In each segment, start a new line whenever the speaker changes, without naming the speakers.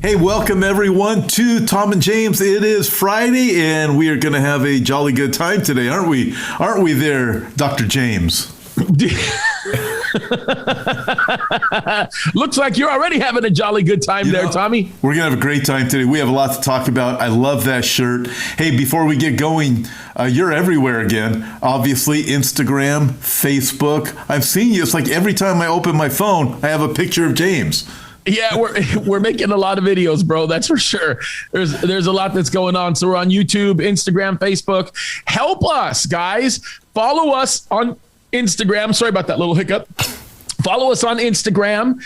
Hey, welcome everyone to Tom and James. It is Friday, and we are going to have a jolly good time today, aren't we? Aren't we there, Dr. James?
Looks like you're already having a jolly good time there, Tommy.
We're going to have a great time today. We have a lot to talk about. I love that shirt. Hey, before we get going, you're everywhere again. Obviously, Instagram, Facebook. I've seen you. It's like every time I open my phone, I have a picture of James.
Yeah, we're making a lot of videos, bro. That's for sure. There's a lot that's going on. So we're on YouTube, Instagram, Facebook. Help us, guys. Follow us on Instagram. Sorry about that little hiccup. Follow us on Instagram,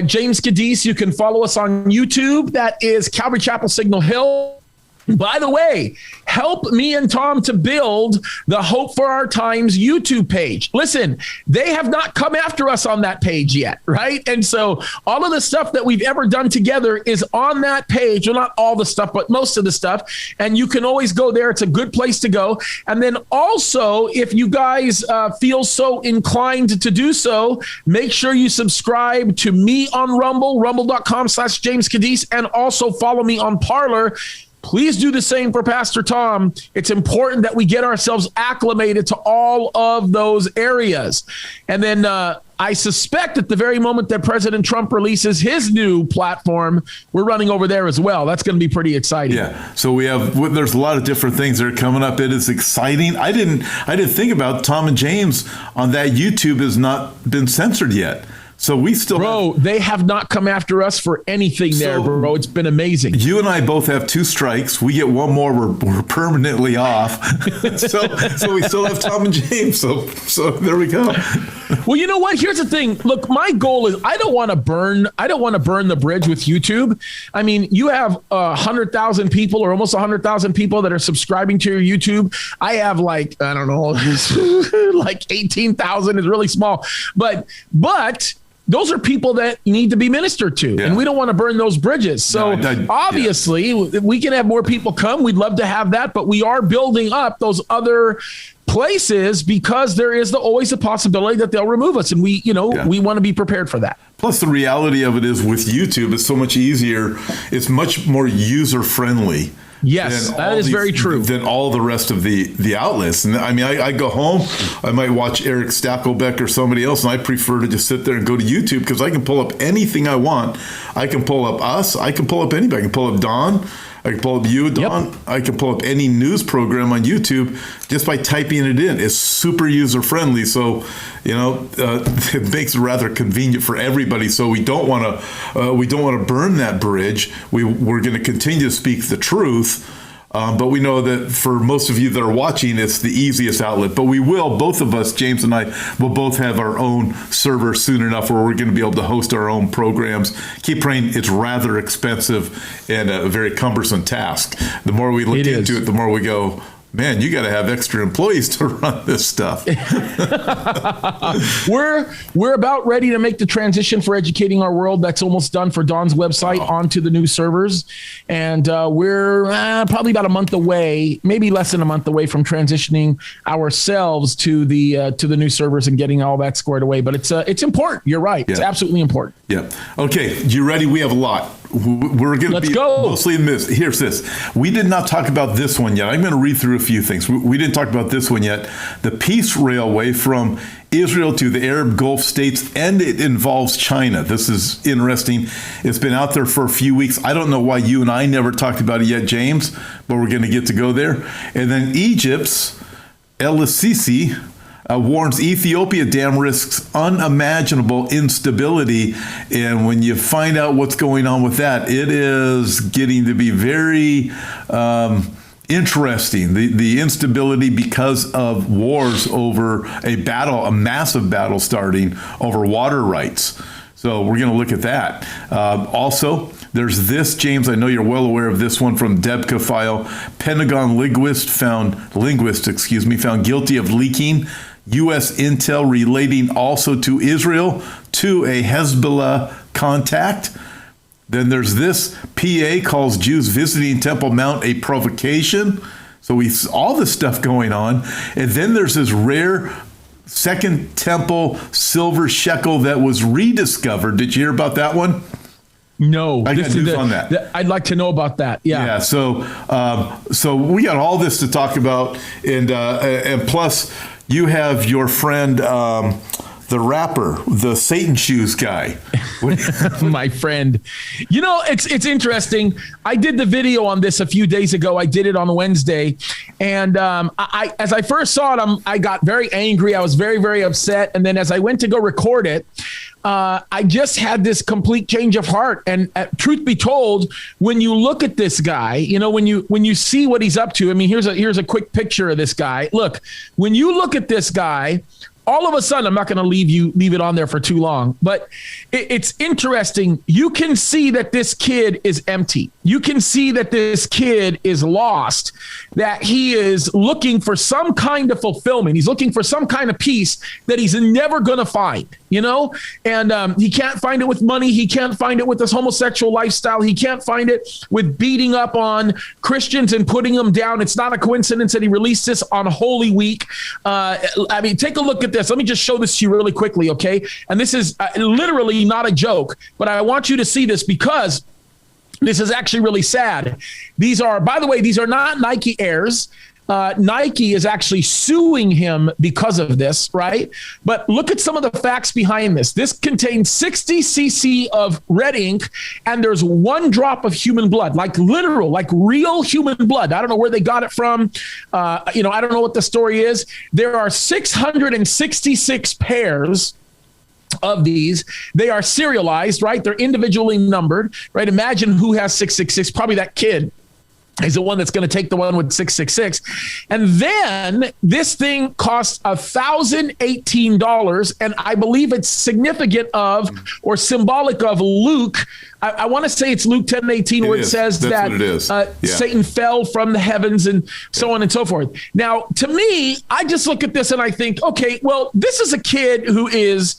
James Cadiz. You can follow us on YouTube. That is Calvary Chapel Signal Hill. By the way, help me and Tom to build the Hope for Our Times YouTube page. Listen, they have not come after us on that page yet, right? And so all of the stuff that we've ever done together is on that page. Well, not all the stuff, but most of the stuff. And you can always go there. It's a good place to go. And then also, if you guys feel so inclined to do so, make sure you subscribe to me on Rumble, rumble.com/James Cadiz, and also follow me on Parler. Please do the same for Pastor Tom. It's important that we get ourselves acclimated to all of those areas. And then I suspect at the very moment that President Trump releases his new platform, we're running over there as well. That's going to be pretty exciting.
Yeah. So there's a lot of different things that are coming up. It is exciting. I didn't think about Tom and James on that YouTube has not been censored yet. So we still
they have not come after us for anything there, bro. It's been amazing.
You and I both have 2 strikes. We get one more, we're permanently off. so we still have Tom and James. So there we go.
Well, you know what? Here's the thing. Look, my goal is I don't want to burn the bridge with YouTube. I mean, you have 100,000 people or almost 100,000 people that are subscribing to your YouTube. I have like 18,000 is really small, but those are people that need to be ministered to, and we don't want to burn those bridges. So obviously, we can have more people come. We'd love to have that, but we are building up those other places because there is always a possibility that they'll remove us, and we want to be prepared for that.
Plus, the reality of it is with YouTube, it's so much easier. It's much more user friendly.
Yes, that is very true.
Than all the rest of the outlets. And I mean, I go home, I might watch Eric Stackelbeck or somebody else, and I prefer to just sit there and go to YouTube because I can pull up anything I want. I can pull up us. I can pull up anybody. I can pull up Don. I can pull up you, Don. Yep. I can pull up any news program on YouTube just by typing it in. It's super user friendly, so it makes it rather convenient for everybody. So we don't want to burn that bridge. We're going to continue to speak the truth. But we know that for most of you that are watching, it's the easiest outlet. But we will, both of us, James and I, will both have our own server soon enough where we're going to be able to host our own programs. Keep praying. It's rather expensive and a very cumbersome task. The more we look into it, the more we go, man, you got to have extra employees to run this stuff.
We're about ready to make the transition for Educating Our World. That's almost done for Don's website onto the new servers. And we're probably about a month away, maybe less than a month away from transitioning ourselves to the new servers and getting all that squared away. But it's important. You're right. Yeah. It's absolutely important.
Yeah. Okay. You ready? We have a lot. We're going to be mostly in this. Here's this. We did not talk about this one yet. I'm going to read through a few things. We didn't talk about this one yet. The Peace Railway from Israel to the Arab Gulf states, and it involves China. This is interesting. It's been out there for a few weeks. I don't know why you and I never talked about it yet, James, but we're going to get to go there. And then Egypt's El-Sisi warns Ethiopia dam risks unimaginable instability. And when you find out what's going on with that, it is getting to be very interesting. The instability because of wars over a massive battle starting over water rights. So we're going to look at that. Also, there's this, James, I know you're well aware of this one from Debka File. Pentagon linguist found guilty of leaking U.S. intel relating also to Israel to a Hezbollah contact. Then there's this, PA calls Jews visiting Temple Mount a provocation. So all this stuff going on. And then there's this rare Second Temple silver shekel that was rediscovered. Did you hear about that one?
No,
I got news on that.
I'd like to know about that. Yeah.
So we got all this to talk about, and plus you have your friend, the rapper, the Satan shoes guy.
My friend. You know, it's interesting. I did the video on this a few days ago. I did it on Wednesday. And I as I first saw it, I got very angry. I was very, very upset. And then as I went to go record it, I just had this complete change of heart. And truth be told, when you look at this guy, you know, when you see what he's up to, I mean, here's a quick picture of this guy. Look, when you look at this guy, all of a sudden, I'm not going to leave it on there for too long, but it's interesting. You can see that this kid is empty. You can see that this kid is lost, that he is looking for some kind of fulfillment. He's looking for some kind of peace that he's never going to find, you know, and he can't find it with money. He can't find it with this homosexual lifestyle. He can't find it with beating up on Christians and putting them down. It's not a coincidence that he released this on Holy Week. I mean, take a look at this. Let me just show this to you really quickly, okay? And this is literally not a joke, but I want you to see this because this is actually really sad. These are, by the way, these are not Nike Airs. Nike is actually suing him because of this, right? But look at some of the facts behind this. This contains 60 cc of red ink, and there's 1 drop of human blood, like literal, like real human blood. I don't know where they got it from. I don't know what the story is. There are 666 pairs of these. They are serialized, right? They're individually numbered, right? Imagine who has 666, probably that kid is the one that's going to take the one with 666. And then this thing costs $1,018. And I believe it's significant of or symbolic of Luke. I want to say it's Luke 10:18 where it says that Satan fell from the heavens and so on and so forth. Now, to me, I just look at this and I think, okay, well, this is a kid who is,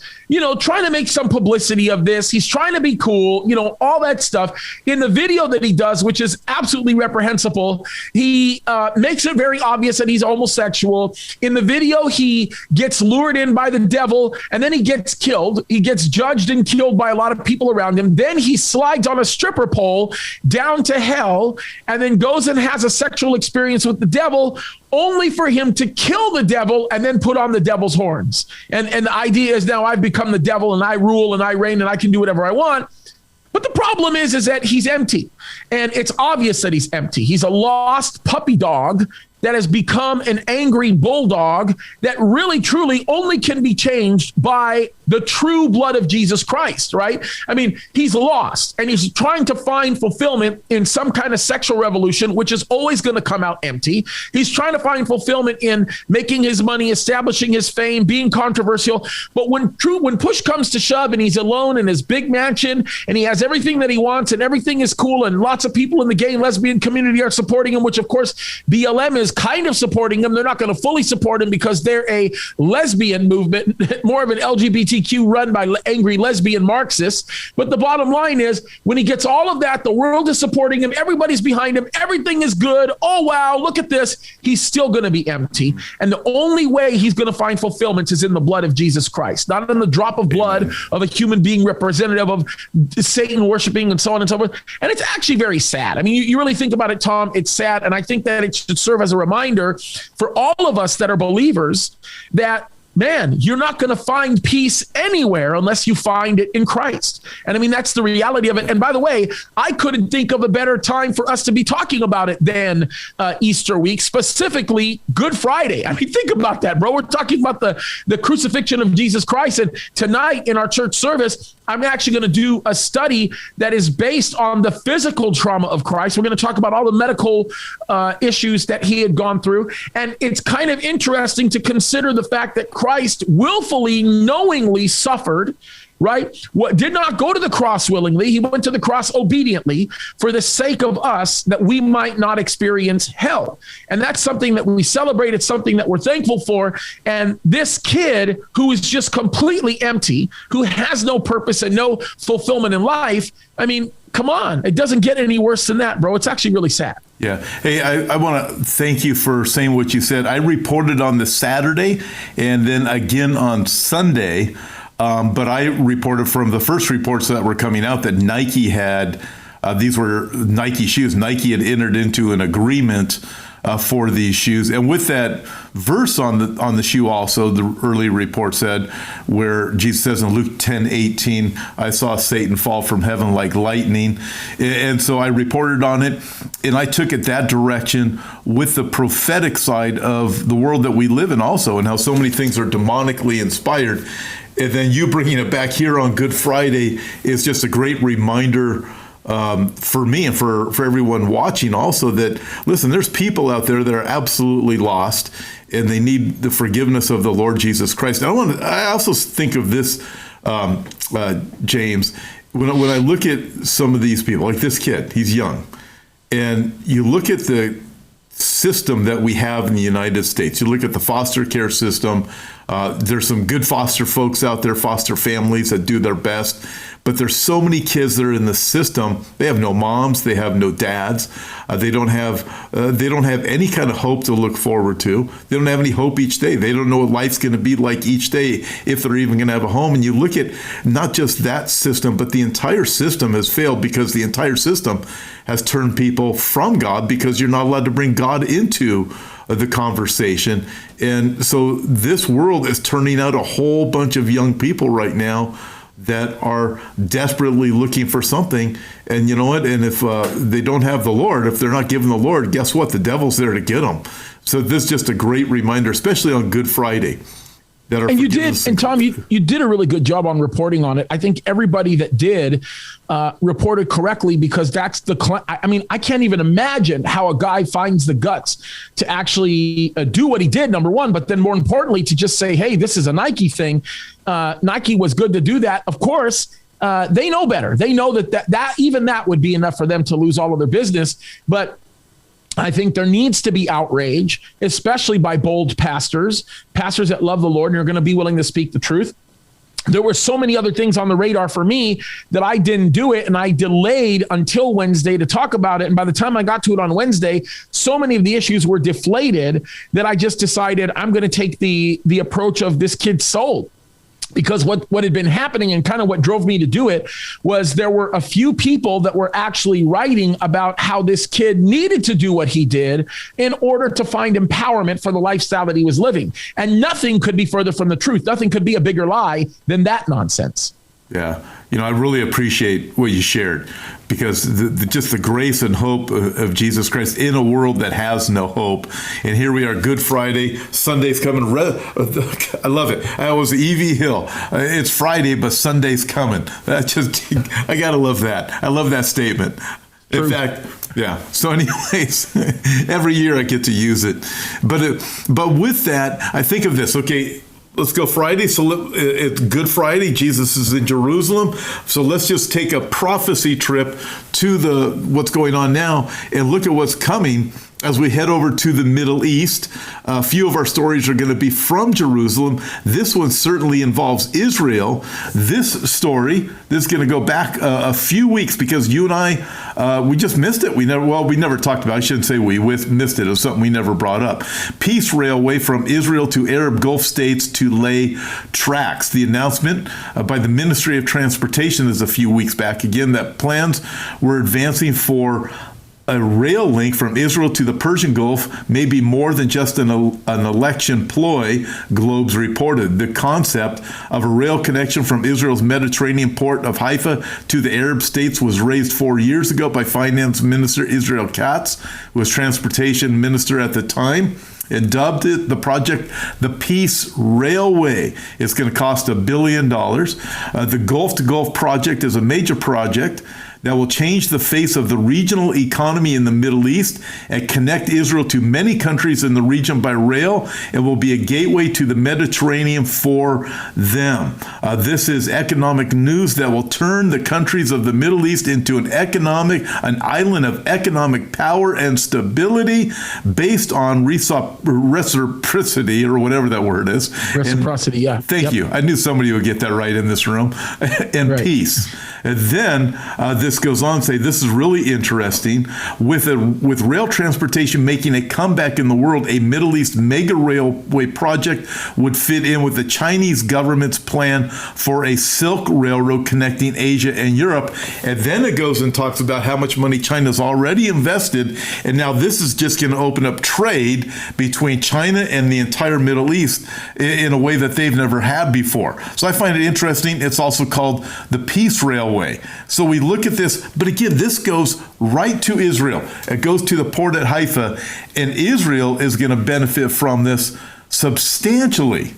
trying to make some publicity of this. He's trying to be cool, all that stuff. In the video that he does, which is absolutely reprehensible, he makes it very obvious that he's homosexual. In the video, he gets lured in by the devil and then he gets killed. He gets judged and killed by a lot of people around him. Then he slides on a stripper pole down to hell and then goes and has a sexual experience with the devil, only for him to kill the devil and then put on the devil's horns. And the idea is now I've become the devil and I rule and I reign and I can do whatever I want. But the problem is that he's empty. And it's obvious that he's empty. He's a lost puppy dog that has become an angry bulldog that really, truly only can be changed by the true blood of Jesus Christ, right? I mean, he's lost and he's trying to find fulfillment in some kind of sexual revolution, which is always going to come out empty. He's trying to find fulfillment in making his money, establishing his fame, being controversial. But when push comes to shove and he's alone in his big mansion and he has everything that he wants and everything is cool and lots of people in the gay and lesbian community are supporting him, which of course BLM is kind of supporting him. They're not going to fully support him because they're a lesbian movement, more of an LGBTQ run by angry lesbian Marxists. But the bottom line is when he gets all of that, the world is supporting him. Everybody's behind him. Everything is good. Oh, wow, look at this. He's still going to be empty. And the only way he's going to find fulfillment is in the blood of Jesus Christ, not in the drop of blood of a human being representative of Satan worshiping and so on and so forth. And it's actually very sad. I mean, you really think about it, Tom, it's sad. And I think that it should serve as a reminder for all of us that are believers that, man, you're not going to find peace anywhere unless you find it in Christ. And I mean, that's the reality of it. And by the way, I couldn't think of a better time for us to be talking about it than Easter week, specifically Good Friday. I mean, think about that, bro. We're talking about the crucifixion of Jesus Christ. And tonight in our church service, I'm actually going to do a study that is based on the physical trauma of Christ. We're going to talk about all the medical issues that he had gone through. And it's kind of interesting to consider the fact that Christ willfully, knowingly suffered, right? What did not go to the cross willingly. He went to the cross obediently for the sake of us that we might not experience hell. And that's something that we celebrate. It's something that we're thankful for. And this kid who is just completely empty, who has no purpose and no fulfillment in life, I mean, come on. It doesn't get any worse than that, bro. It's actually really sad.
Yeah. Hey, I want to thank you for saying what you said. I reported on the Saturday and then again on Sunday But I reported from the first reports that were coming out that Nike had, these were Nike shoes. Nike had entered into an agreement for these shoes. And with that verse on the shoe also, the early report said, where Jesus says in Luke 10:18, I saw Satan fall from heaven like lightning. And so I reported on it, and I took it that direction with the prophetic side of the world that we live in also, and how so many things are demonically inspired. And then you bringing it back here on Good Friday is just a great reminder for me and for everyone watching also, that, listen, there's people out there that are absolutely lost and they need the forgiveness of the Lord Jesus Christ. And I also think of this, James, when I look at some of these people, like this kid, he's young, and you look at the system that we have in the United States. You look at the foster care system. There's some good foster folks out there, foster families that do their best. But there's so many kids that are in the system. They have no moms. They have no dads. They don't have any kind of hope to look forward to. They don't have any hope each day. They don't know what life's going to be like each day, if they're even going to have a home. And you look at not just that system, but the entire system has failed, because the entire system has turned people from God, because you're not allowed to bring God into the conversation. And so this world is turning out a whole bunch of young people right now that are desperately looking for something. And you know what? And if they don't have the Lord, if they're not given the Lord, guess what? The devil's there to get them. So this is just a great reminder, especially on Good Friday.
And you did, and Tom, you did a really good job on reporting on it. I think everybody that did reported correctly, because that's I can't even imagine how a guy finds the guts to actually do what he did, number one, but then more importantly, to just say, hey, this is a Nike thing. Nike was good to do that. Of course, they know better. They know that even that would be enough for them to lose all of their business. But I think there needs to be outrage, especially by bold pastors that love the Lord and are going to be willing to speak the truth. There were so many other things on the radar for me that I didn't do it, and I delayed until Wednesday to talk about it. And by the time I got to it on Wednesday, so many of the issues were deflated that I just decided I'm going to take the approach of this kid's soul. Because what had been happening, and kind of what drove me to do it, was there were a few people that were actually writing about how this kid needed to do what he did in order to find empowerment for the lifestyle that he was living. And nothing could be further from the truth. Nothing could be a bigger lie than that nonsense.
Yeah. I really appreciate what you shared, because just the grace and hope of Jesus Christ in a world that has no hope. And here we are, Good Friday, Sunday's coming. I love it. I was E.V. Hill. It's Friday, but Sunday's coming. I got to love that. I love that statement. True. In fact, yeah. So anyways, every year I get to use it. But with that, I think of this. Okay, let's go Friday. So it's Good Friday. Jesus is in Jerusalem. So let's just take a prophecy trip to what's going on now and look at what's coming as we head over to the Middle East. A few of our stories are going to be from Jerusalem. This one certainly involves Israel. This story, this is going to go back a few weeks, because you and I, we just missed it. We never talked about it. I shouldn't say we missed it. It was something we never brought up. Peace Railway from Israel to Arab Gulf states to lay tracks. The announcement by the Ministry of Transportation is a few weeks back again that plans were advancing for a rail link from Israel to the Persian Gulf may be more than just an election ploy, Globes reported. The concept of a rail connection from Israel's Mediterranean port of Haifa to the Arab states was raised 4 years ago by Finance Minister Israel Katz, who was transportation minister at the time, and dubbed it the project the Peace Railway. It's going to cost $1 billion. The Gulf to Gulf project is a major project that will change the face of the regional economy in the Middle East and connect Israel to many countries in the region by rail, and will be a gateway to the Mediterranean for them. This is economic news that will turn the countries of the Middle East into an island of economic power and stability based on reciprocity, or whatever that word is.
Reciprocity, yeah.
Thank you. I knew somebody would get that right in this room. And right. Peace. And then this goes on to say, this is really interesting. With rail transportation making a comeback in the world, a Middle East mega railway project would fit in with the Chinese government's plan for a Silk Railroad connecting Asia and Europe. And then it goes and talks about how much money China's already invested. And now this is just going to open up trade between China and the entire Middle East in a way that they've never had before. So I find it interesting. It's also called the Peace Railway. So we look at this, but again, this goes right to Israel. It goes to the port at Haifa, and Israel is going to benefit from this substantially.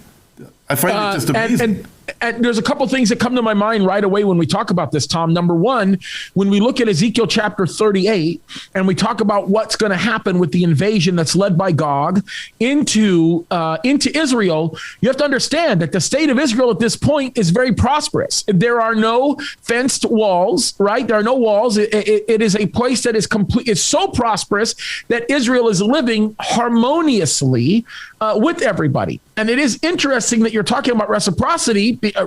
I find it just amazing.
And there's a couple things that come to my mind right away when we talk about this, Tom. Number one, when we look at Ezekiel chapter 38 and we talk about what's going to happen with the invasion that's led by Gog into Israel, you have to understand that the state of Israel at this point is very prosperous. There are no fenced walls, right? There are no walls. It is a place that is complete. It's so prosperous that Israel is living harmoniously with everybody. And it is interesting that you're talking about reciprocity. It's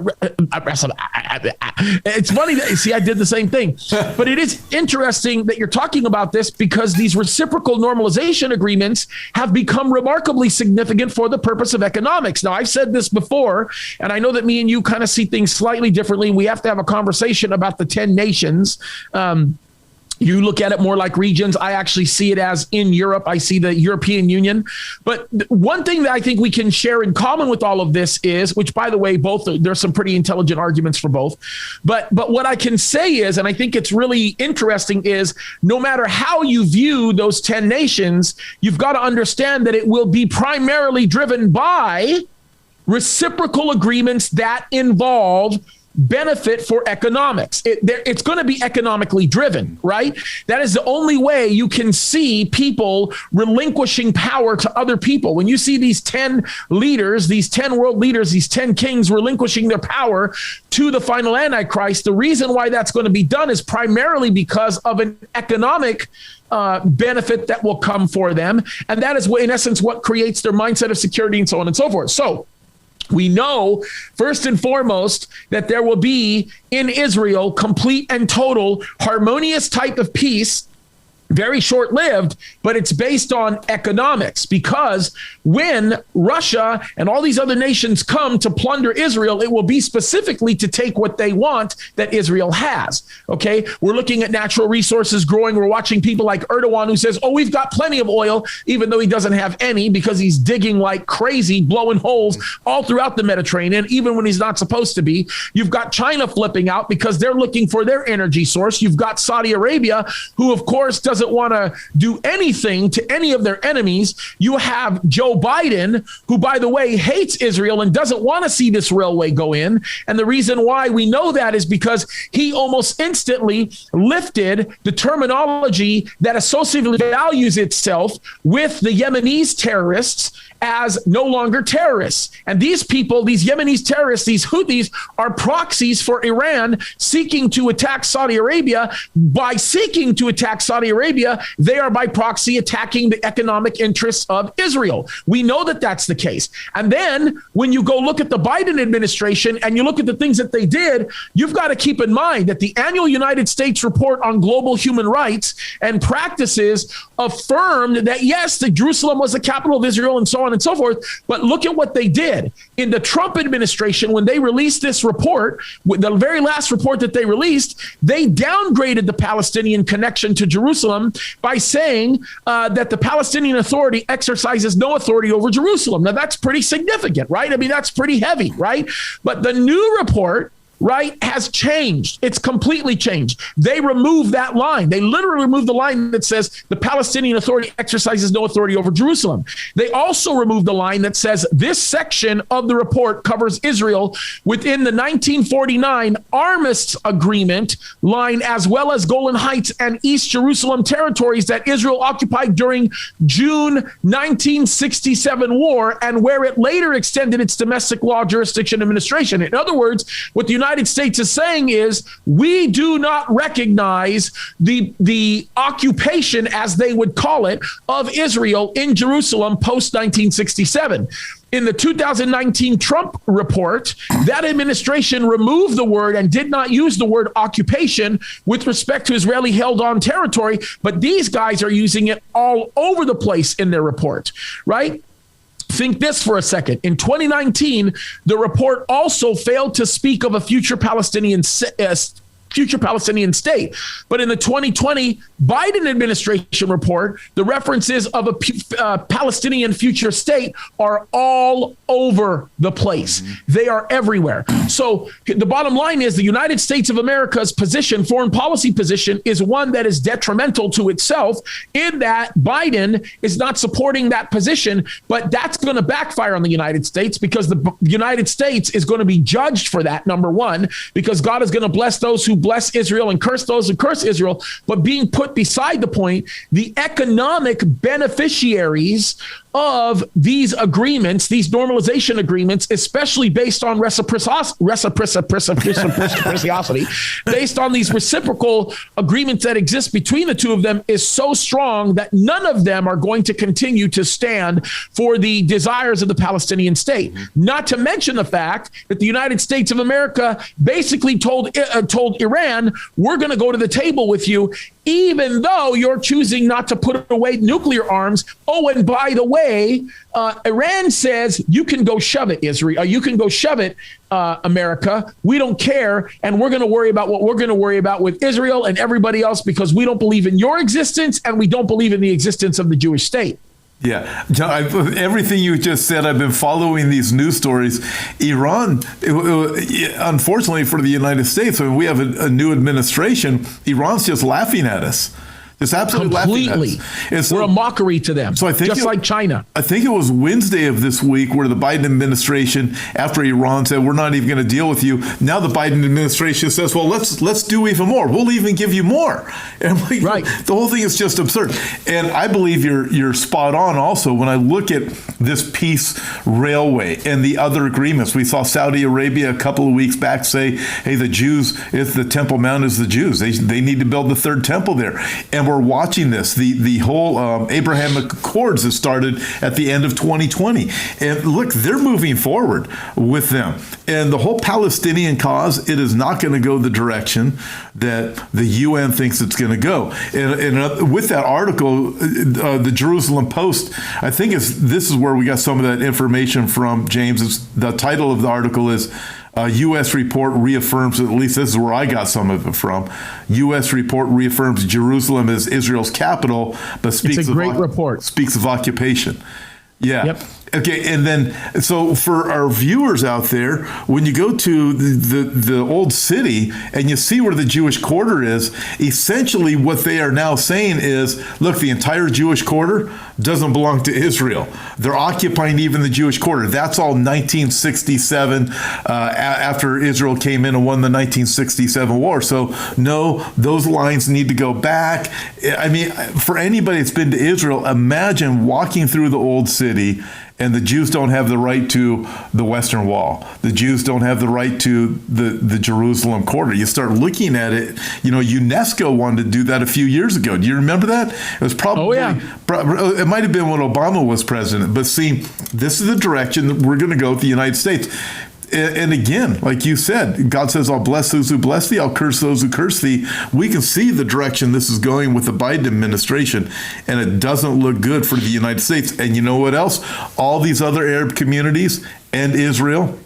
funny that, see, I did the same thing. But it is interesting that you're talking about this because these reciprocal normalization agreements have become remarkably significant for the purpose of economics. Now, I've said this before, and I know that me and you kind of see things slightly differently. We have to have a conversation about the 10 nations. You look at it more like regions. I actually see it as in Europe. I see the European Union. But one thing that I think we can share in common with all of this is, which by the way, there's some pretty intelligent arguments for both. But what I can say is, and I think it's really interesting, is no matter how you view those 10 nations, you've got to understand that it will be primarily driven by reciprocal agreements that involve benefit for economics. It's going to be economically driven, right? That is the only way you can see people relinquishing power to other people. When you see these 10 leaders, these 10 world leaders, these 10 kings relinquishing their power to the final Antichrist, the reason why that's going to be done is primarily because of an economic benefit that will come for them. And that is, in essence, what creates their mindset of security and so on and so forth. So we know, first and foremost, that there will be in Israel complete and total harmonious type of peace, very short-lived, but it's based on economics, because when Russia and all these other nations come to plunder Israel, it will be specifically to take what they want that Israel has. Okay, we're looking at natural resources growing. We're watching people like Erdogan, who says, we've got plenty of oil, even though he doesn't have any, because he's digging like crazy, blowing holes all throughout the Mediterranean, even when he's not supposed to be. You've got China flipping out because they're looking for their energy source. You've got Saudi Arabia, who of course doesn't want to do anything to any of their enemies. You have Joe Biden, who, by the way, hates Israel and doesn't want to see this railway go in. And the reason why we know that is because he almost instantly lifted the terminology that associatively values itself with the Yemenis terrorists as no longer terrorists. And these people, these Yemenis terrorists, these Houthis, are proxies for Iran seeking to attack Saudi Arabia. By seeking to attack Saudi Arabia, they are by proxy attacking the economic interests of Israel. We know that that's the case. And then when you go look at the Biden administration and you look at the things that they did, you've got to keep in mind that the annual United States report on global human rights and practices affirmed that, yes, the Jerusalem was the capital of Israel and so on and so forth. But look at what they did in the Trump administration. When they released this report, the very last report that they released, they downgraded the Palestinian connection to Jerusalem by saying that the Palestinian Authority exercises no authority over Jerusalem. Now, that's pretty significant, right? I mean, that's pretty heavy, right? But the new report, right, has changed. It's completely changed. They removed that line. They literally removed the line that says the Palestinian Authority exercises no authority over Jerusalem. They also removed the line that says this section of the report covers Israel within the 1949 Armistice Agreement line, as well as Golan Heights and East Jerusalem territories that Israel occupied during June 1967 war, and where it later extended its domestic law jurisdiction administration. In other words, what the United States is saying is, we do not recognize the occupation, as they would call it, of Israel in Jerusalem post 1967. in the 2019 Trump report, that administration removed the word and did not use the word occupation with respect to Israeli held on territory. But these guys are using it all over the place in their report, right? Think this for a second. In 2019, the report also failed to speak of a future Palestinian state. But in the 2020 Biden administration report, the references of a Palestinian future state are all over the place. They are everywhere. So the bottom line is the United States of America's position, foreign policy position, is one that is detrimental to itself in that Biden is not supporting that position, but that's going to backfire on the United States because the United States is going to be judged for that, number one, because God is going to bless those who bless Israel and curse those who curse Israel. But being put beside the point, the economic beneficiaries of these agreements, these normalization agreements, especially based on reciprocity, based on these reciprocal agreements that exist between the two of them, is so strong that none of them are going to continue to stand for the desires of the Palestinian state. Not to mention the fact that the United States of America basically told Iran, we're going to go to the table with you, even though you're choosing not to put away nuclear arms. Oh, and by the way, Iran says you can go shove it, Israel. You can go shove it, America. We don't care. And we're going to worry about what we're going to worry about with Israel and everybody else because we don't believe in your existence and we don't believe in the existence of the Jewish state.
Yeah, John, everything you just said, I've been following these news stories. Iran, unfortunately for the United States, when we have a new administration, Iran's just laughing at us. Just absolutely
completely.
Laughing at us. So, we're
a mockery to them, so I think just like China.
I think it was Wednesday of this week where the Biden administration, after Iran said, we're not even going to deal with you, now the Biden administration says, well, let's do even more. We'll even give you more. And I'm like, right. The whole thing is just absurd. And I believe you're spot on also when I look at this peace railway and the other agreements. We saw Saudi Arabia a couple of weeks back say, hey, the Jews, if the Temple Mount is the Jews, they need to build the third temple there. And we're watching this. The whole Abrahamic Accords that started at the end of 2020. And look, they're moving forward with them. And the whole Palestinian cause, it is not going to go the direction that the UN thinks it's going to go. And with that article, the Jerusalem Post, I think this is where we got some of that information from, James. The title of the article is U.S. report reaffirms, at least this is where I got some of it from, U.S. report reaffirms Jerusalem as Israel's capital, but speaks of occupation. Yeah. Yep. Okay, and then, so for our viewers out there, when you go to the old city and you see where the Jewish quarter is, essentially what they are now saying is, look, the entire Jewish quarter doesn't belong to Israel. They're occupying even the Jewish quarter. That's all 1967, after Israel came in and won the 1967 war. So, no, those lines need to go back. I mean, for anybody that's been to Israel, imagine walking through the old city and the Jews don't have the right to the Western Wall. The Jews don't have the right to the Jerusalem quarter. You start looking at it, UNESCO wanted to do that a few years ago. Do you remember that? It was probably, it might have been when Obama was president. But see, this is the direction that we're going to go with the United States. And again, like you said, God says, I'll bless those who bless thee, I'll curse those who curse thee. We can see the direction this is going with the Biden administration, and it doesn't look good for the United States. And you know what else? All these other Arab communities and Israel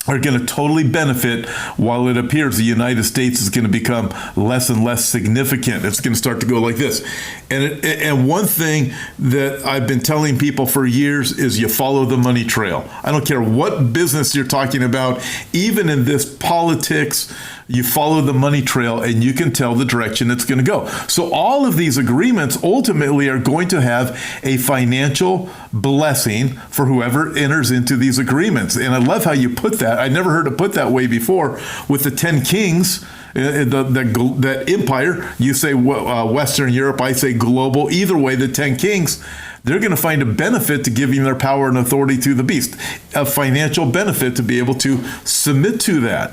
are going to totally benefit while it appears the United States is going to become less and less significant. It's going to start to go like this. And one thing that I've been telling people for years is you follow the money trail. I don't care what business you're talking about, even in this politics, you follow the money trail and you can tell the direction it's going to go. So all of these agreements ultimately are going to have a financial blessing for whoever enters into these agreements. And I love how you put that. I never heard it put that way before with the 10 kings. That empire, you say Western Europe, I say global. Either way, the 10 kings, they're going to find a benefit to giving their power and authority to the beast, a financial benefit to be able to submit to that.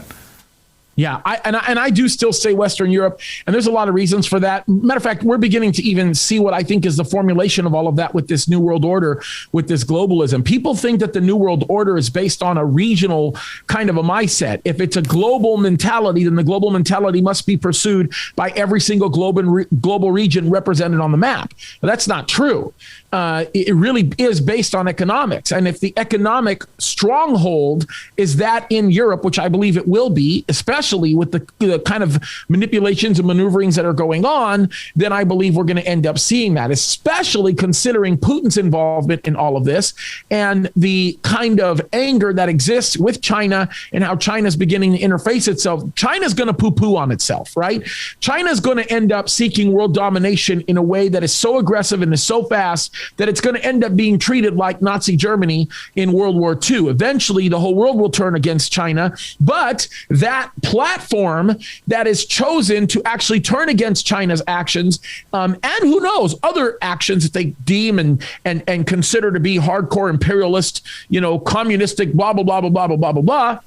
Yeah, I do still say Western Europe, and there's a lot of reasons for that. Matter of fact, we're beginning to even see what I think is the formulation of all of that with this New World Order, with this globalism. People think that the New World Order is based on a regional kind of a mindset. If it's a global mentality, then the global mentality must be pursued by every single global region represented on the map. But that's not true. It really is based on economics. And if the economic stronghold is that in Europe, which I believe it will be, especially with the kind of manipulations and maneuverings that are going on, then I believe we're going to end up seeing that, especially considering Putin's involvement in all of this and the kind of anger that exists with China and how China's beginning to interface itself. China's going to poo-poo on itself, right? China's going to end up seeking world domination in a way that is so aggressive and is so fast that it's going to end up being treated like Nazi Germany in World War II. Eventually, the whole world will turn against China, but that platform that is chosen to actually turn against China's actions, and who knows, other actions that they deem and consider to be hardcore imperialist, communistic, blah, blah, blah, blah, blah, blah, blah, blah, blah,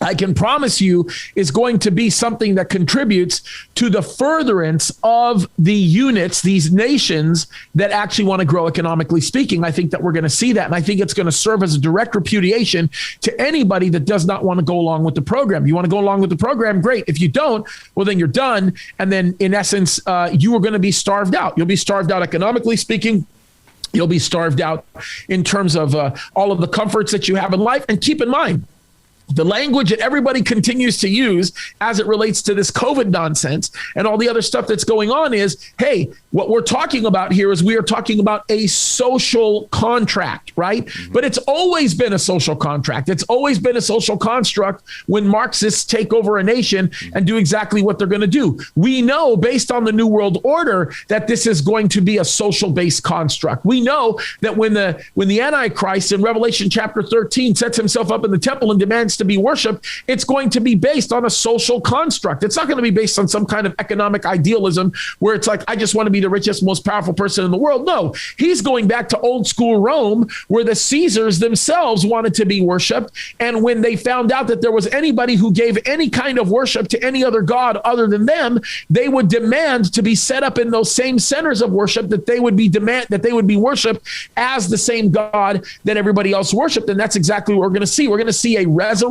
I can promise you is going to be something that contributes to the furtherance of the units, these nations that actually want to grow economically speaking. I think that we're going to see that. And I think it's going to serve as a direct repudiation to anybody that does not want to go along with the program. You want to go along with the program? Great. If you don't, well, then you're done. And then in essence, you are going to be starved out. You'll be starved out economically speaking. You'll be starved out in terms of all of the comforts that you have in life. And keep in mind, the language that everybody continues to use as it relates to this COVID nonsense and all the other stuff that's going on is, hey, what we're talking about here is we are talking about a social contract, right? Mm-hmm. But it's always been a social contract. It's always been a social construct when Marxists take over a nation and do exactly what they're going to do. We know based on the New World Order that this is going to be a social-based construct. We know that when the Antichrist in Revelation chapter 13 sets himself up in the temple and demands to be worshiped, it's going to be based on a social construct. It's not going to be based on some kind of economic idealism where it's like, I just want to be the richest, most powerful person in the world. No, he's going back to old school Rome where the Caesars themselves wanted to be worshiped. And when they found out that there was anybody who gave any kind of worship to any other god other than them, they would demand to be set up in those same centers of worship that they would be worshiped as the same god that everybody else worshiped. And that's exactly what we're going to see. We're going to see a resurrection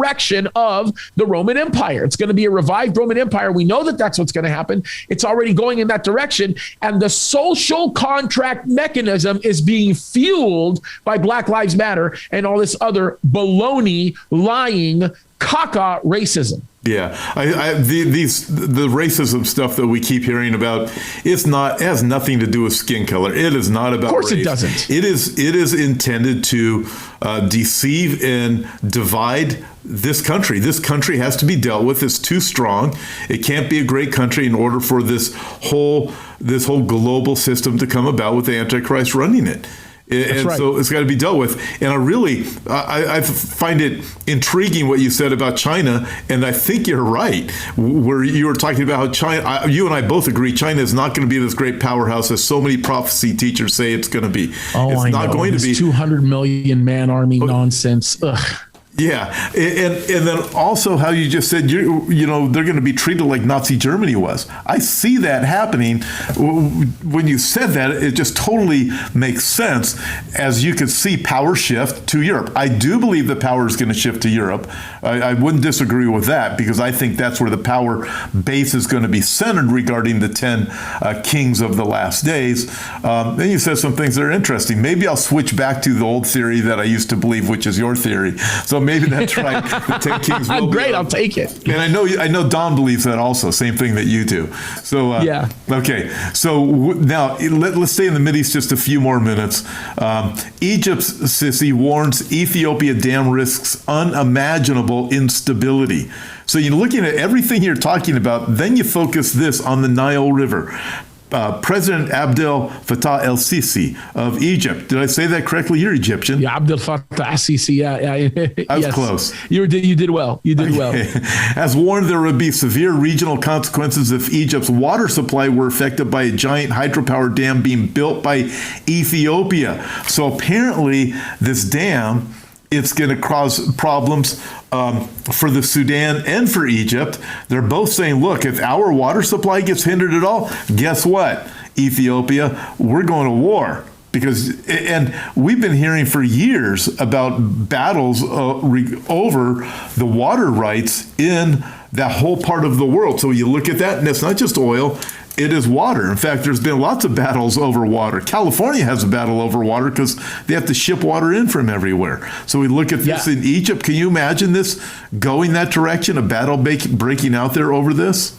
of the Roman Empire. It's going to be a revived Roman Empire. We know that that's what's going to happen. It's already going in that direction. And the social contract mechanism is being fueled by Black Lives Matter and all this other baloney, lying, caca racism.
Yeah, the racism stuff that we keep hearing about, it has nothing to do with skin color. It is not about race. Of course it doesn't. It is intended to deceive and divide this country. This country has to be dealt with. It's too strong. It can't be a great country in order for this whole global system to come about with the Antichrist running it. And right. So it's got to be dealt with. And I find it intriguing what you said about China. And I think you're right, where you were talking about how China, you and I both agree, China is not going to be this great powerhouse as so many prophecy teachers say it's going to be.
Oh, it's not going to be 200 million man army nonsense. Ugh.
Yeah, and then also how you just said they're going to be treated like Nazi Germany was. I see that happening. When you said that, it just totally makes sense as you could see power shift to Europe. I do believe the power is going to shift to Europe. I wouldn't disagree with that because I think that's where the power base is going to be centered regarding the 10 kings of the last days. Then you said some things that are interesting. Maybe I'll switch back to the old theory that I used to believe, which is your theory. So maybe that's right. The 10 kings will
be great. I'll take it.
And I know Don believes that also. Same thing that you do. So yeah. Okay. So now let's stay in the Mideast just a few more minutes. Egypt's Sisi warns Ethiopia dam risks unimaginable instability. So you're looking at everything you're talking about. Then you focus this on the Nile River. President Abdel Fattah el-Sisi of Egypt. Did I say that correctly? You're Egyptian.
Yeah, Abdel Fattah el-Sisi. Yeah.
I was close.
You did well. You did well.
Has warned there would be severe regional consequences if Egypt's water supply were affected by a giant hydropower dam being built by Ethiopia. So apparently this dam it's going to cause problems for the Sudan and for Egypt. They're both saying, look, if our water supply gets hindered at all, guess what, Ethiopia, we're going to war. And we've been hearing for years about battles over the water rights in that whole part of the world. So you look at that, and it's not just oil, it is water. In fact, there's been lots of battles over water. California has a battle over water because they have to ship water in from everywhere. So we look at this in Egypt. Can you imagine this going that direction, a battle breaking out there over this?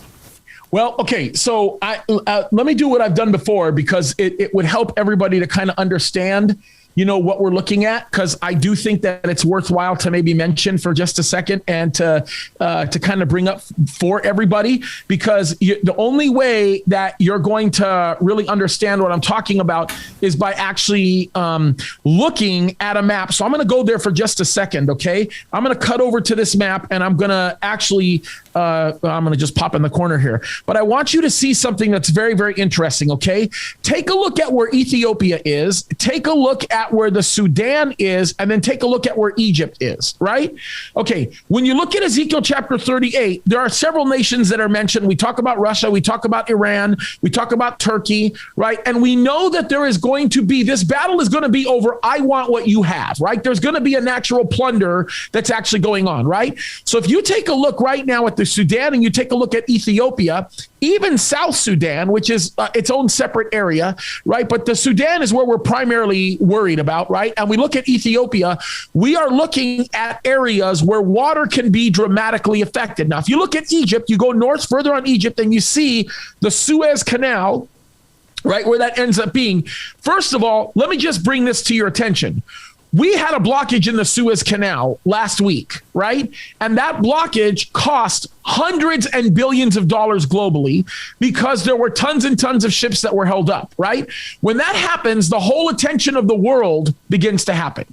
Well, okay, so let me do what I've done before, because it would help everybody to kind of understand, what we're looking at, because I do think that it's worthwhile to maybe mention for just a second and to kind of bring up for everybody, because the only way that you're going to really understand what I'm talking about is by actually looking at a map. So I'm going to go there for just a second, okay? I'm going to cut over to this map, and I'm going to actually I'm going to just pop in the corner here. But I want you to see something that's very, very interesting, okay? Take a look at where Ethiopia is. Take a look at where the Sudan is, and then take a look at where Egypt is, right? Okay, when you look at Ezekiel chapter 38, there are several nations that are mentioned. We talk about Russia, we talk about Iran, we talk about Turkey, right? And we know that there is going to be, this battle is going to be over, I want what you have, right? There's going to be a natural plunder that's actually going on, right? So if you take a look right now at the Sudan and you take a look at Ethiopia, even South Sudan, which is its own separate area, right? But the Sudan is where we're primarily worried about, right? And we look at Ethiopia, we are looking at areas where water can be dramatically affected. Now, if you look at Egypt, you go north further on Egypt and you see the Suez Canal, right, where that ends up being. First of all, let me just bring this to your attention. We had a blockage in the Suez Canal last week, right? And that blockage cost hundreds and billions of dollars globally because there were tons and tons of ships that were held up, right? When that happens, the whole attention of the world begins to happen.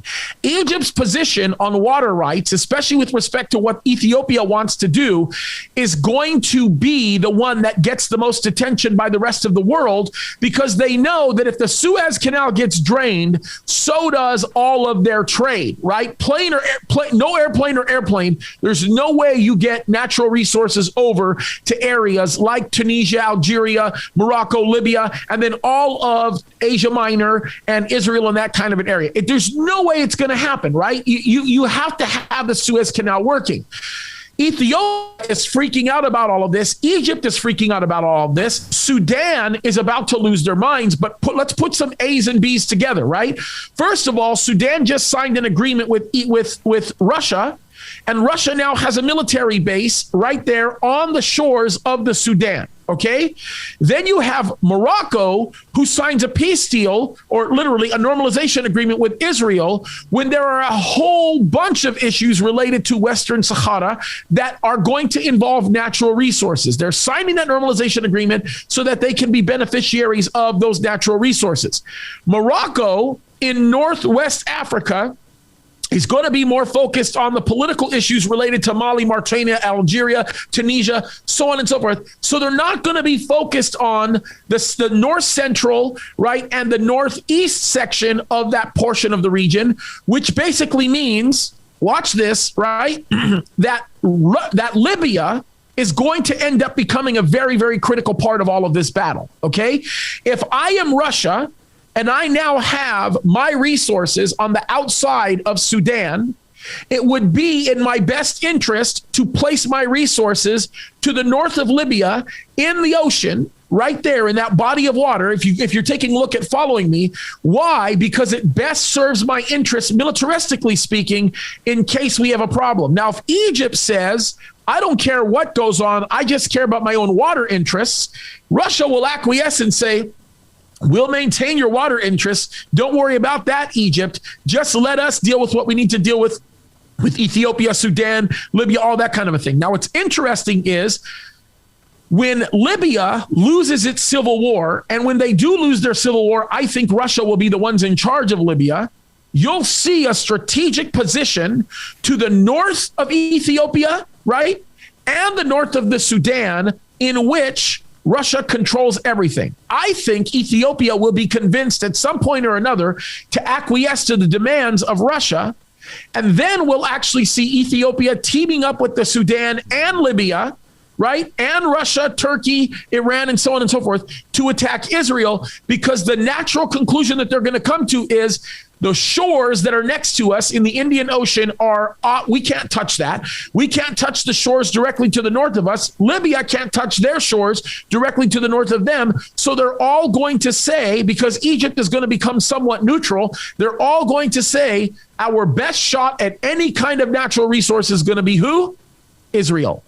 Egypt's position on water rights, especially with respect to what Ethiopia wants to do, is going to be the one that gets the most attention by the rest of the world, because they know that if the Suez Canal gets drained, so does all of their trade, right? No airplane or airplane. There's no way you get natural resources over to areas like Tunisia, Algeria, Morocco, Libya, and then all of Asia Minor and Israel and that kind of an area. There's no way it's going to happen, right? You have to have the Suez Canal working. Ethiopia is freaking out about all of this. Egypt is freaking out about all of this. Sudan is about to lose their minds, but let's put some A's and B's together, right? First of all, Sudan just signed an agreement with Russia, and Russia now has a military base right there on the shores of the Sudan. Okay. Then you have Morocco, who signs a peace deal, or literally a normalization agreement with Israel, when there are a whole bunch of issues related to Western Sahara that are going to involve natural resources. They're signing that normalization agreement so that they can be beneficiaries of those natural resources. Morocco in Northwest Africa is going to be more focused on the political issues related to Mali, Mauritania, Algeria, Tunisia, so on and so forth. So they're not going to be focused on the north central, right, and the northeast section of that portion of the region, which basically means, watch this, right, that Libya is going to end up becoming a very, very critical part of all of this battle, okay? If I am Russia, and I now have my resources on the outside of Sudan, it would be in my best interest to place my resources to the north of Libya in the ocean, right there in that body of water. If you're taking a look at following me, why? Because it best serves my interests, militaristically speaking, in case we have a problem. Now, if Egypt says, I don't care what goes on, I just care about my own water interests, Russia will acquiesce and say, we'll maintain your water interests. Don't worry about that, Egypt. Just let us deal with what we need to deal with Ethiopia, Sudan, Libya, all that kind of a thing. Now, what's interesting is when Libya loses its civil war, and when they do lose their civil war, I think Russia will be the ones in charge of Libya. You'll see a strategic position to the north of Ethiopia, right? And the north of the Sudan, in which Russia controls everything. I think Ethiopia will be convinced at some point or another to acquiesce to the demands of Russia, And then we'll actually see Ethiopia teaming up with the Sudan and Libya, right? And Russia, Turkey, Iran, and so on and so forth to attack Israel, because the natural conclusion that they're going to come to is the shores that are next to us in the Indian Ocean are, we can't touch that. We can't touch the shores directly to the north of us. Libya can't touch their shores directly to the north of them. So they're all going to say, because Egypt is going to become somewhat neutral, they're all going to say our best shot at any kind of natural resource is going to be who? Israel.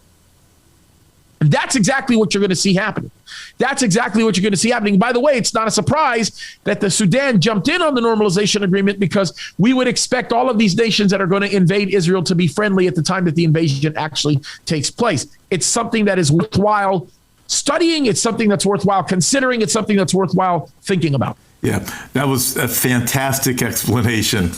And that's exactly what you're going to see happening. That's exactly what you're going to see happening. By the way, it's not a surprise that the Sudan jumped in on the normalization agreement, because we would expect all of these nations that are going to invade Israel to be friendly at the time that the invasion actually takes place. It's something that is worthwhile studying. It's something that's worthwhile considering. It's something that's worthwhile thinking about.
Yeah, that was a fantastic explanation.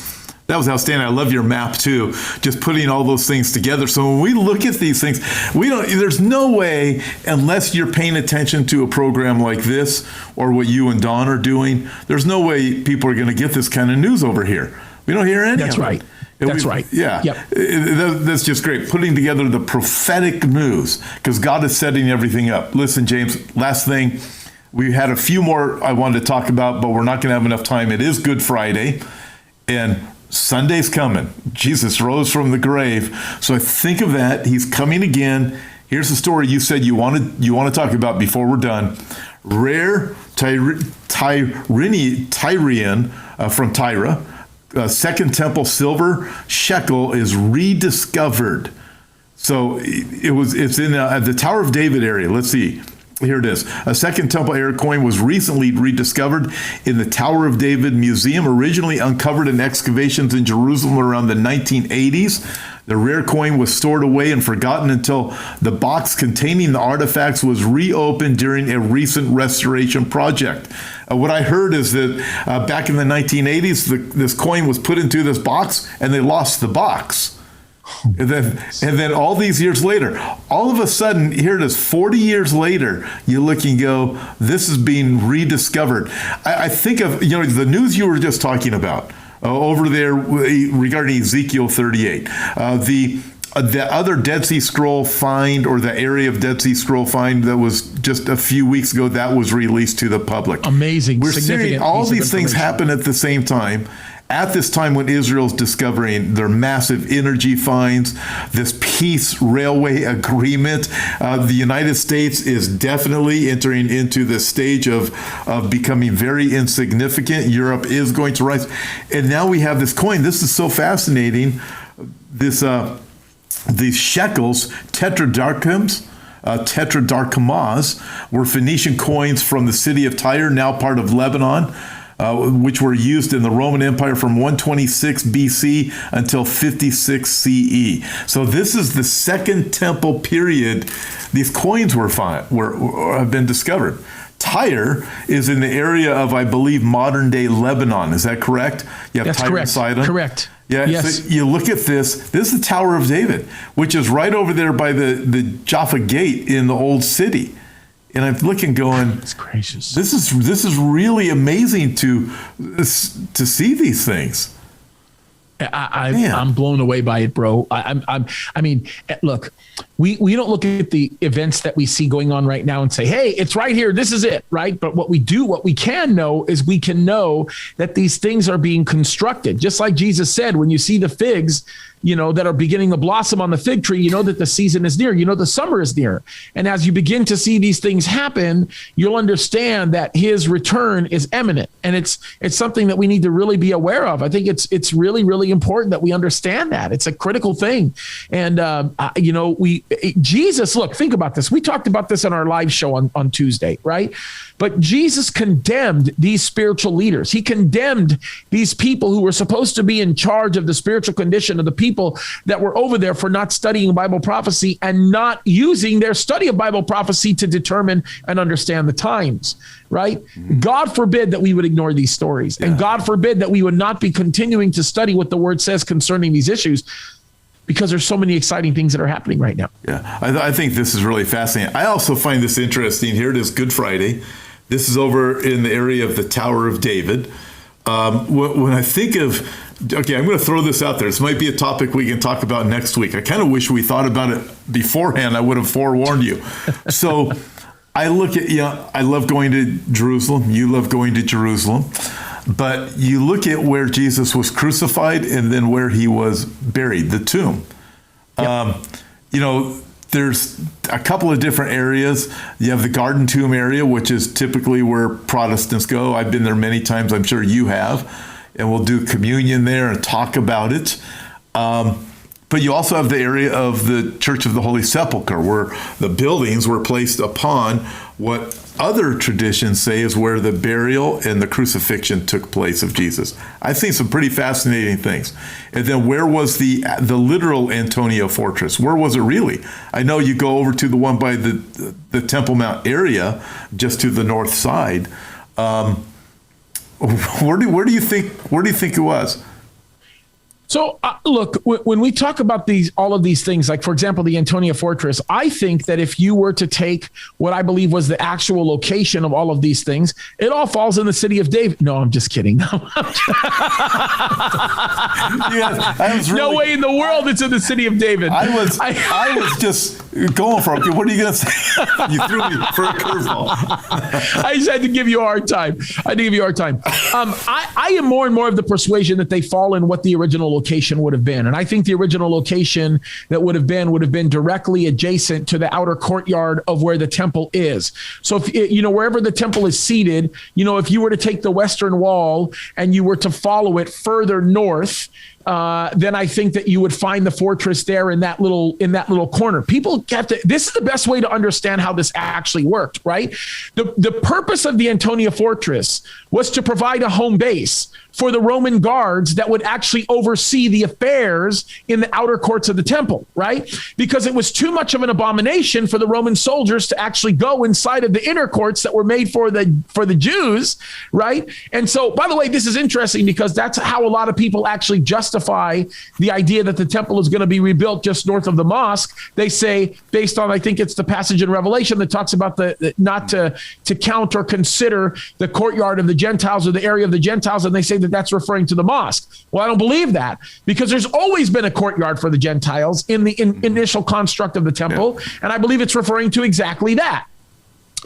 That was outstanding. I love your map too, just putting all those things together. So when we look at these things, there's no way, unless you're paying attention to a program like this or what you and Don are doing, there's no way people are going to get this kind of news over here. We don't hear any
That's
of
right.
it.
That's right.
Yeah.
Yep.
That's just great. Putting together the prophetic news, because God is setting everything up. Listen, James, last thing. We had a few more I wanted to talk about, but we're not going to have enough time. It is Good Friday, and Sunday's coming. Jesus rose from the grave. So I think of that. He's coming again. Here's the story you said you want to talk about before we're done. Rare Tyrian from Tyre, Second Temple silver shekel is rediscovered. So it's in the Tower of David area. Let's see. Here it is. A Second Temple era coin was recently rediscovered in the Tower of David Museum, originally uncovered in excavations in Jerusalem around the 1980s. The rare coin was stored away and forgotten until the box containing the artifacts was reopened during a recent restoration project. What I heard is that back in the 1980s, this coin was put into this box and they lost the box. And then all these years later, all of a sudden, here it is, 40 years later, you look and go, this is being rediscovered. I think of, the news you were just talking about over there regarding Ezekiel 38. The other Dead Sea Scroll find, or the area of Dead Sea Scroll find that was just a few weeks ago, that was released to the public.
Amazing.
We're seeing all these things happen at the same time. At this time when Israel's discovering their massive energy finds, this peace railway agreement, the United States is definitely entering into this stage of becoming very insignificant. Europe is going to rise. And now we have this coin. This is so fascinating. These shekels, tetradrachmas, were Phoenician coins from the city of Tyre, now part of Lebanon, which were used in the Roman Empire from 126 BC until 56 CE. So this is the Second Temple period. These coins have been discovered. Tyre is in the area of, I believe, modern-day Lebanon. Is that correct? You have
That's
Tyre
correct.
and Sidon.
Correct.
Yeah,
yes.
So you look at this. This is the Tower of David, which is right over there by the Jaffa Gate in the Old City. And I'm looking, going,
That's gracious.
This is really amazing to see these things.
I'm blown away by it, bro. I mean, look, we don't look at the events that we see going on right now and say, hey, it's right here. This is it, right? But what we can know is we can know that these things are being constructed. Just like Jesus said, when you see the figs, that are beginning to blossom on the fig tree, you know that the season is near, the summer is near. And as you begin to see these things happen, you'll understand that his return is imminent. And it's something that we need to really be aware of. I think it's really, really important that we understand that. It's a critical thing. And, Jesus, look, think about this. We talked about this on our live show on Tuesday, right? But Jesus condemned these spiritual leaders. He condemned these people who were supposed to be in charge of the spiritual condition of the people that were over there for not studying Bible prophecy and not using their study of Bible prophecy to determine and understand the times, right? Mm-hmm. God forbid that we would ignore these stories. Yeah. And God forbid that we would not be continuing to study what the word says concerning these issues, because there's so many exciting things that are happening right now.
Yeah, I think this is really fascinating. I also find this interesting. Here it is, Good Friday. This is over in the area of the Tower of David. When I think of Okay, I'm going to throw this out there. This might be a topic we can talk about next week. I kind of wish we thought about it beforehand. I would have forewarned you. So I look at, I love going to Jerusalem. You love going to Jerusalem. But you look at where Jesus was crucified and then where he was buried, the tomb. Yep. There's a couple of different areas. You have the Garden Tomb area, which is typically where Protestants go. I've been there many times. I'm sure you have. And we'll do communion there and talk about it. But you also have the area of the Church of the Holy Sepulchre, where the buildings were placed upon what other traditions say is where the burial and the crucifixion took place of Jesus. I've seen some pretty fascinating things. And then where was the literal Antonia fortress? Where was it really? I know you go over to the one by the Temple Mount area, just to the north side. Where do you think it was?
So look, when we talk about all of these things, like for example, the Antonia Fortress, I think that if you were to take what I believe was the actual location of all of these things, it all falls in the city of David. No, I'm just kidding. No way in the world it's in the city of David.
I was just going for it. What are you going to say? You threw me for a curveball.
I just had to give you a hard time. I am more and more of the persuasion that they fall in what the original location would have been. And I think the original location that would have been directly adjacent to the outer courtyard of where the temple is. So if wherever the temple is seated, if you were to take the western wall and you were to follow it further north, then I think that you would find the fortress there in that little corner. People have to. This is the best way to understand how this actually worked, right? The purpose of the Antonia Fortress was to provide a home base for the Roman guards that would actually oversee the affairs in the outer courts of the temple, right? Because it was too much of an abomination for the Roman soldiers to actually go inside of the inner courts that were made for the Jews, right? And so, by the way, this is interesting because that's how a lot of people actually justify the idea that the temple is going to be rebuilt just north of the mosque. They say, based on, I think it's the passage in Revelation that talks about the not to count or consider the courtyard of the Gentiles or the area of the Gentiles, and they say that that's referring to the mosque. Well, I don't believe that, because there's always been a courtyard for the Gentiles in the initial construct of the temple, and I believe it's referring to exactly that.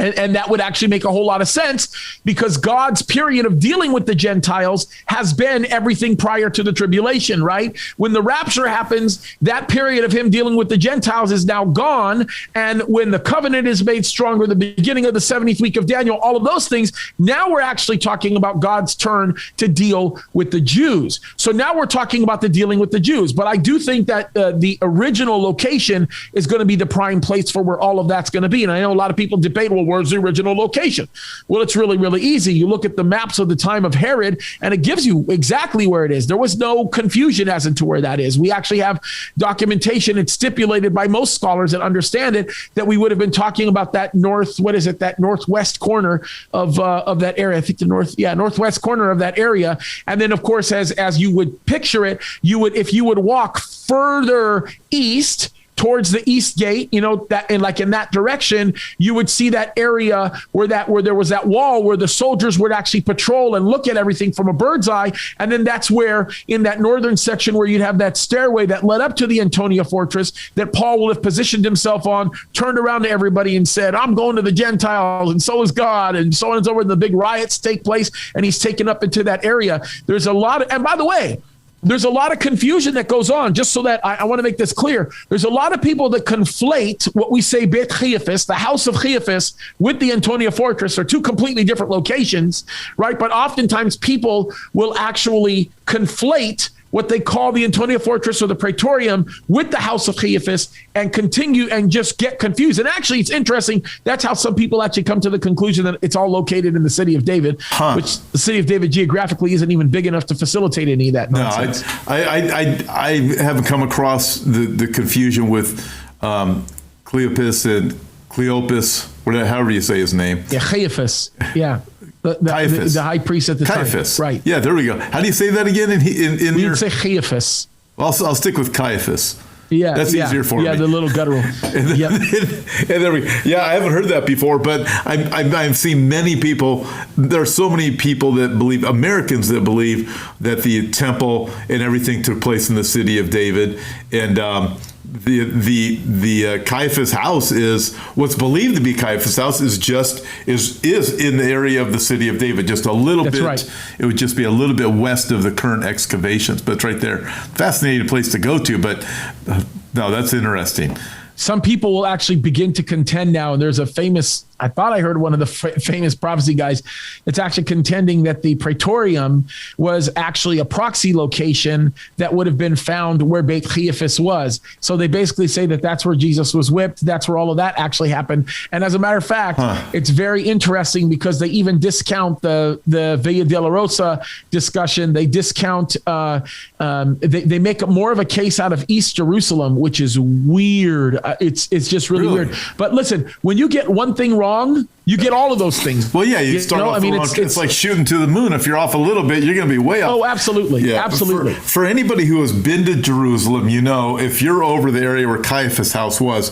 And that would actually make a whole lot of sense, because God's period of dealing with the Gentiles has been everything prior to the tribulation, right? When the rapture happens, that period of him dealing with the Gentiles is now gone. And when the covenant is made stronger, the beginning of the 70th week of Daniel, all of those things, now we're actually talking about God's turn to deal with the Jews. So now we're talking about the dealing with the Jews. But I do think that the original location is going to be the prime place for where all of that's going to be. And I know a lot of people debate, well, where's the original location? Well, it's really, really easy. You look at the maps of the time of Herod, and it gives you exactly where it is. There was no confusion as to where that is. We actually have documentation. It's stipulated by most scholars that understand it that we would have been talking about that that northwest corner of that area. I think northwest corner of that area. And then, of course, as you would picture it, if you would walk further east towards the east gate, that in that direction, you would see that area where there was that wall where the soldiers would actually patrol and look at everything from a bird's eye. And then that's where, in that northern section, where you'd have that stairway that led up to the Antonia Fortress, that Paul will have positioned himself on, turned around to everybody and said, I'm going to the Gentiles, and so is God, and so on and so forth. The big riots take place, and he's taken up into that area. There's a lot of, and by the way, there's a lot of confusion that goes on, just so that I want to make this clear. There's a lot of people that conflate what we say Beit Caiaphas, the house of Caiaphas, with the Antonia Fortress. They're two completely different locations, right? But oftentimes people will actually conflate what they call the Antonia Fortress or the Praetorium with the house of Caiaphas and continue and just get confused. And actually, it's interesting. That's how some people actually come to the conclusion that it's all located in the city of David, which the city of David geographically isn't even big enough to facilitate any of that nonsense.
No, I haven't come across the confusion with Cleopas and Cleopas, however you say his name.
Yeah, Caiaphas. Yeah. The high priest at the
Caiaphas.
time. Right.
Yeah, there we go. How do you say that again?
We would say Caiaphas.
Well, I'll stick with Caiaphas.
Yeah,
that's easier for me.
Yeah, the little guttural. Yep.
And there I haven't heard that before, but I've seen many people. There are so many people that believe, Americans that believe that the temple and everything took place in the city of David, and the Caiaphas house is what's believed to be Caiaphas house is in the area of the city of David, just a little bit.
Right.
It would just be a little bit west of the current excavations, but it's right there. Fascinating place to go to, but no, that's interesting.
Some people will actually begin to contend now, and there's a famous, I thought I heard one of the famous prophecy guys, it's actually contending that the Praetorium was actually a proxy location that would have been found where Beit Caiaphas was. So they basically say that that's where Jesus was whipped. That's where all of that actually happened. And as a matter of fact, it's very interesting because they even discount the Via Dolorosa discussion. They discount, they make more of a case out of East Jerusalem, which is weird. It's just really weird. But listen, when you get one thing wrong, you get all of those things.
Well, yeah, you start off it's like shooting to the moon. If you're off a little bit, you're going to be way off.
Oh, absolutely. Yeah, absolutely.
For anybody who has been to Jerusalem, if you're over the area where Caiaphas' house was,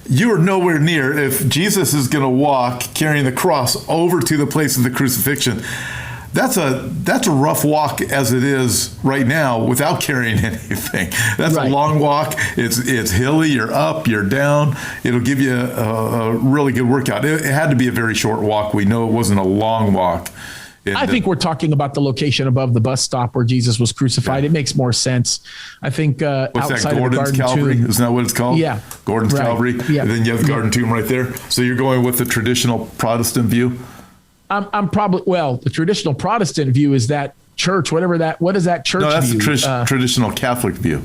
you are nowhere near. If Jesus is going to walk carrying the cross over to the place of the crucifixion, that's a rough walk as it is right now without carrying anything. That's right. A long walk. It's hilly. You're up, you're down. It'll give you a really good workout. It had to be a very short walk. We know it wasn't a long walk.
I think we're talking about the location above the bus stop where Jesus was crucified. Yeah. It makes more sense. I think
what's
outside
that, Gordon's
of the Garden
Calvary?
Tomb.
Isn't that what it's called?
Yeah.
Gordon's
right.
Calvary.
Yeah.
And then you have the Garden Tomb right there. So you're going with the traditional Protestant view?
I'm probably, the traditional Protestant view is that church, what is that church view?
No, that's the traditional Catholic view.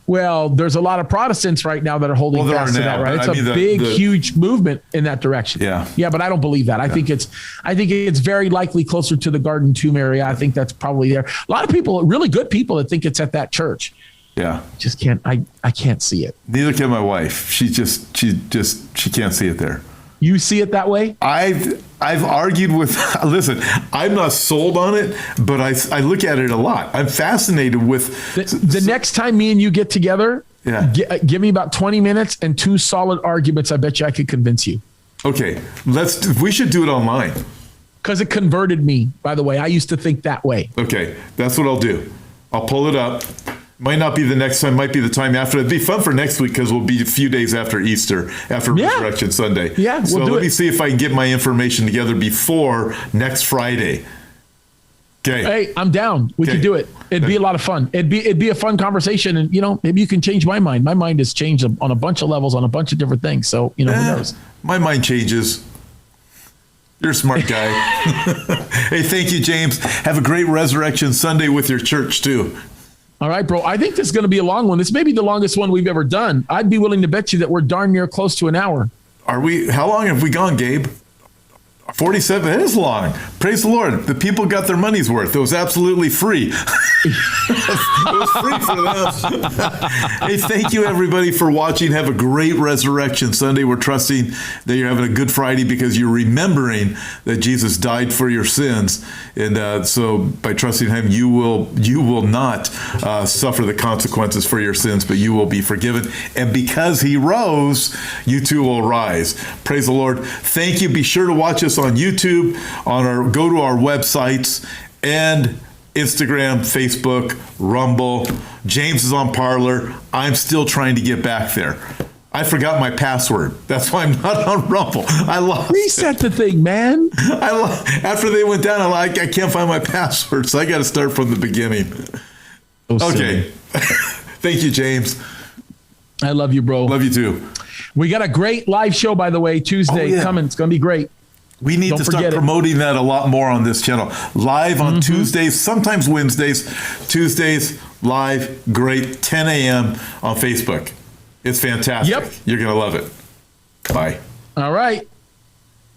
Well, there's a lot of Protestants right now that are holding fast to that, right? It's a big, huge movement in that direction.
Yeah.
Yeah, but I don't believe that. I think it's very likely closer to the Garden Tomb area. I think that's probably there. A lot of people, really good people, that think it's at that church.
Yeah.
Just can't, I can't see it.
Neither can my wife. She can't see it there.
You see it that way?
I've argued with, listen, I'm not sold on it, but I look at it a lot. I'm fascinated with.
The next time me and you get together, give me about 20 minutes and 2 solid arguments. I bet you I could convince you.
Okay, we should do it online.
Because it converted me, by the way. I used to think that way.
Okay, that's what I'll do. I'll pull it up. Might not be the next time, might be the time after. It'd be fun for next week because we'll be a few days after Easter, after Resurrection Sunday.
Yeah, we'll
so let me see if I can get my information together before next Friday. Okay.
Hey, I'm down. We could do it. It'd be a lot of fun. It'd be a fun conversation, and maybe you can change my mind. My mind has changed on a bunch of levels, on a bunch of different things. So who knows?
My mind changes. You're a smart guy. Hey, thank you, James. Have a great Resurrection Sunday with your church too.
All right, bro. I think this is going to be a long one. This may be the longest one we've ever done. I'd be willing to bet you that we're darn near close to an hour.
Are we? How long have we gone, Gabe? 47. That is long. Praise the Lord. The people got their money's worth. It was absolutely free. It was free for them. Hey, thank you, everybody, for watching. Have a great Resurrection Sunday. We're trusting that you're having a good Friday because you're remembering that Jesus died for your sins. And so by trusting him, you will not suffer the consequences for your sins, but you will be forgiven. And because he rose, you too will rise. Praise the Lord. Thank you. Be sure to watch us on YouTube, go to our websites, and Instagram, Facebook, Rumble. James is on Parler. I'm still trying to get back there. I forgot my password. That's why I'm not on Rumble. I lost
Reset the thing, man.
After they went down, I can't find my password, so I got to start from the beginning. Okay. Thank you, James.
I love you, bro.
Love you too.
We got a great live show, by the way, Tuesday coming. It's going to be great.
We need to start promoting that a lot more on this channel. Live on Tuesdays, sometimes Wednesdays. Tuesdays, live, great, 10 a.m. on Facebook. It's fantastic.
Yep.
You're going to love it. Bye.
All right.